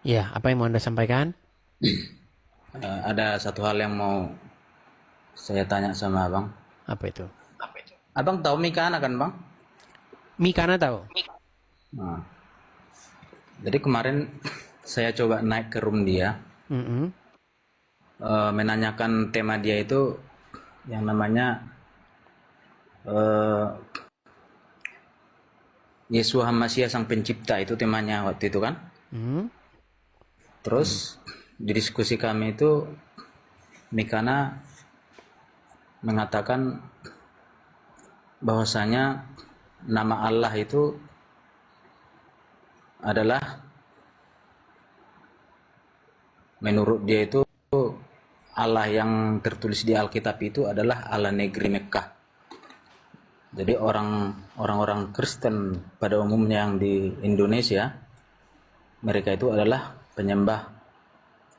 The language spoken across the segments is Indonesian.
Ya, apa yang mau Anda sampaikan? Ada satu hal yang mau saya tanya sama abang. Apa itu? Abang tahu Mikana kan bang? Mikana tahu? Nah, jadi kemarin saya coba naik ke room dia, Mm-mm. menanyakan tema dia itu yang namanya eh, Yesua Hamasya Sang Pencipta, itu temanya waktu itu kan. Mm. Terus di diskusi kami itu Mikana mengatakan bahwasanya nama Allah itu adalah, menurut dia itu, Allah yang tertulis di Alkitab itu adalah Allah negeri Mekah. Jadi orang-orang Kristen pada umumnya yang di Indonesia, mereka itu adalah penyembah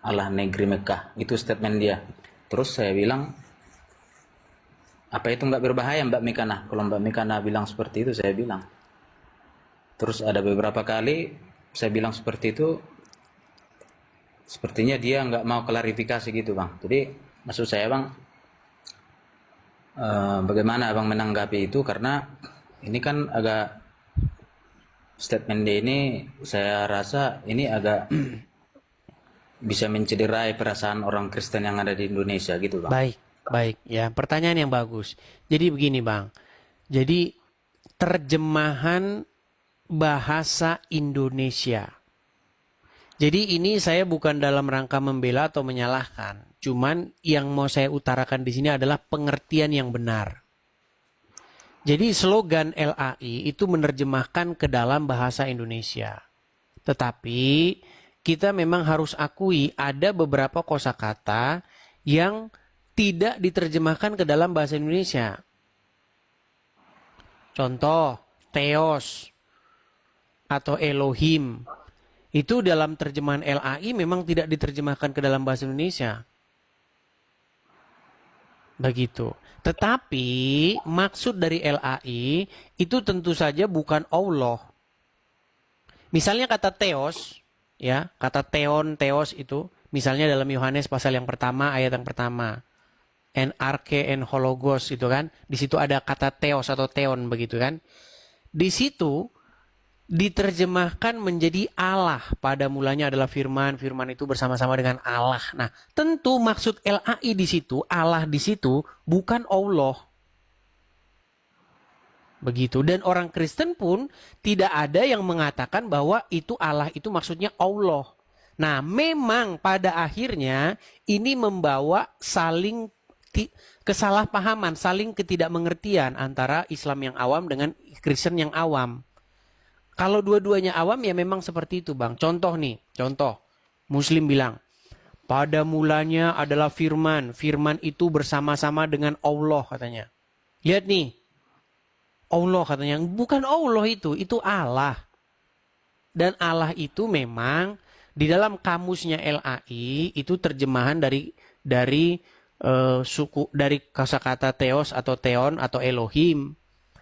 Allah negeri Mekah. Itu statement dia. Terus saya bilang, apa itu nggak berbahaya Mbak Mikana? Kalau Mbak Mikana bilang seperti itu, saya bilang. Terus ada beberapa kali saya bilang seperti itu, sepertinya dia nggak mau klarifikasi gitu bang. Jadi maksud saya bang, bagaimana abang menanggapi itu, karena ini kan agak, statement dia ini saya rasa ini agak bisa mencederai perasaan orang Kristen yang ada di Indonesia gitu bang. Baik, baik. Ya, pertanyaan yang bagus. Jadi begini, Bang. Jadi terjemahan bahasa Indonesia. Jadi ini saya bukan dalam rangka membela atau menyalahkan. Cuman yang mau saya utarakan di sini adalah pengertian yang benar. Jadi slogan LAI itu menerjemahkan ke dalam bahasa Indonesia. Tetapi kita memang harus akui ada beberapa kosakata yang tidak diterjemahkan ke dalam bahasa Indonesia. Contoh, Theos atau Elohim. Itu dalam terjemahan LAI memang tidak diterjemahkan ke dalam bahasa Indonesia. Begitu. Tetapi maksud dari LAI itu tentu saja bukan Allah. Misalnya kata Theos, ya, kata Theon, Theos itu, misalnya dalam Yohanes pasal yang pertama, ayat yang pertama. En arche en hologos itu kan. Di situ ada kata Theos atau Theon begitu kan. Di situ diterjemahkan menjadi Allah. Pada mulanya adalah firman, firman itu bersama-sama dengan Allah. Nah, tentu maksud LAI di situ, Allah di situ bukan Allah. Begitu. Dan orang Kristen pun tidak ada yang mengatakan bahwa itu Allah itu maksudnya Allah. Nah, memang pada akhirnya ini membawa saling kesalahpahaman, saling ketidakmengertian antara Islam yang awam dengan Kristen yang awam. Kalau dua-duanya awam ya memang seperti itu, Bang. Contoh nih, contoh. Muslim bilang, pada mulanya adalah firman. Firman itu bersama-sama dengan Allah katanya. Lihat nih, Allah katanya. Bukan Allah itu Allah. Dan Allah itu memang di dalam kamusnya LAI itu terjemahan dari kosakata Theos atau Theon atau Elohim.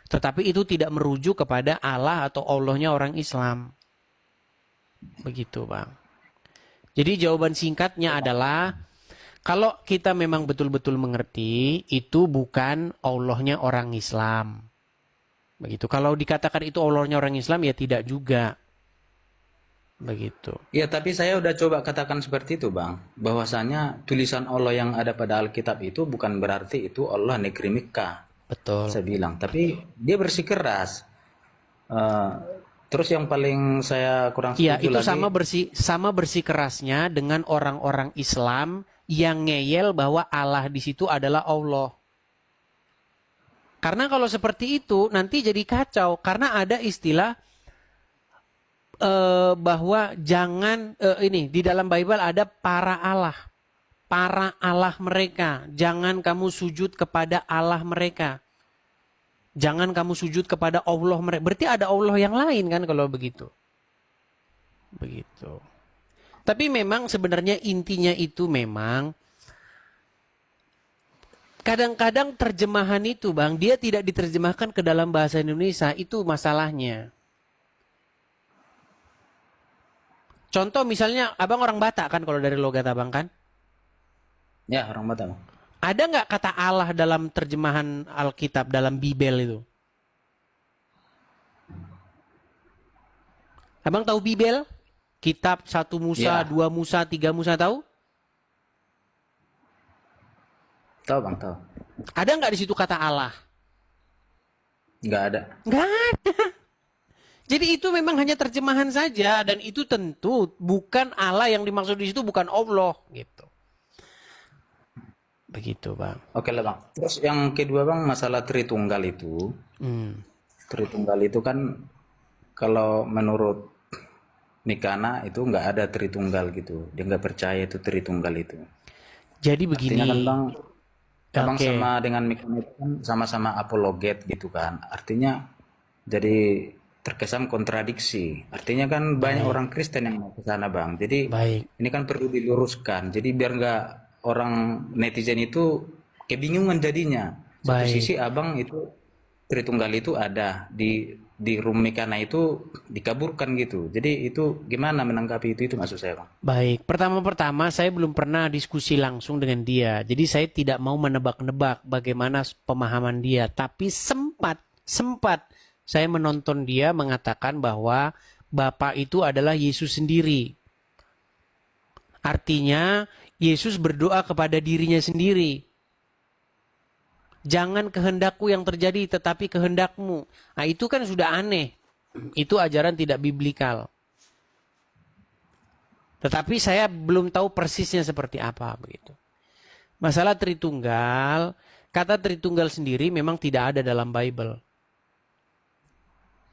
Tetapi itu tidak merujuk kepada Allah atau Allahnya orang Islam. Begitu, Bang. Jadi jawaban singkatnya adalah kalau kita memang betul-betul mengerti, itu bukan Allahnya orang Islam. Begitu. Kalau dikatakan itu Allahnya orang Islam, ya tidak juga. Begitu. Ya tapi saya udah coba katakan seperti itu bang, bahwasanya tulisan Allah yang ada pada Alkitab itu bukan berarti itu Allah negeri Mekah. Betul. Saya bilang, tapi dia bersikeras. Eh, Terus yang paling saya kurang Iya, setuju itu lagi, sama bersih kerasnya dengan orang-orang Islam yang ngeyel bahwa Allah di situ adalah Allah. Karena kalau seperti itu nanti jadi kacau karena ada istilah bahwa jangan ini di dalam Bible ada para Allah mereka, jangan kamu sujud kepada Allah mereka, jangan kamu sujud kepada Allah mereka. Berarti ada Allah yang lain kan kalau begitu, begitu. Tapi memang sebenarnya intinya itu memang kadang-kadang terjemahan itu bang dia tidak diterjemahkan ke dalam bahasa Indonesia, itu masalahnya. Contoh misalnya abang orang Batak kan kalau dari logat abang kan. Ya, orang Batak. Bang. Ada nggak kata Allah dalam terjemahan Alkitab dalam Bibel itu? Abang tahu Bibel? Kitab 1 Musa, Ya, 2 Musa, 3 Musa tahu? tahu Bang, tahu. Ada nggak di situ kata Allah? Nggak ada. Nggak ada. Jadi itu memang hanya terjemahan saja dan itu tentu bukan Allah yang dimaksud di situ, bukan Allah gitu. Begitu, Bang. Oke lah Bang. Terus yang kedua Bang, masalah Tritunggal itu. Hmm. Tritunggal itu kan kalau menurut Nikana itu nggak ada Tritunggal gitu. Dia nggak percaya itu Tritunggal itu. Jadi begini. Artinya kan Bang, Abang Oke. sama dengan Nikana itu kan sama-sama apologet gitu kan. Artinya jadi terkesan kontradiksi. Artinya kan banyak orang Kristen yang mau ke sana Bang. Jadi Baik. ini kan perlu diluruskan. Jadi biar nggak orang netizen itu kebingungan jadinya. Satu Baik. sisi Abang itu Tritunggal itu ada di room Mikana itu dikaburkan gitu. Jadi itu gimana menanggapi itu maksud saya Bang. Baik. Pertama-pertama saya belum pernah diskusi langsung dengan dia. Jadi saya tidak mau menebak-nebak bagaimana pemahaman dia. Tapi sempat saya menonton dia mengatakan bahwa Bapa itu adalah Yesus sendiri. Artinya Yesus berdoa kepada dirinya sendiri. Jangan kehendakku yang terjadi tetapi kehendakmu. Nah itu kan sudah aneh. Itu ajaran tidak biblikal. Tetapi saya belum tahu persisnya seperti apa begitu. Masalah Tritunggal, kata Tritunggal sendiri memang tidak ada dalam Bible.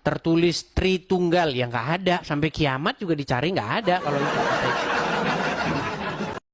Tertulis Tritunggal yang nggak ada, sampai kiamat juga dicari nggak ada kalau itu.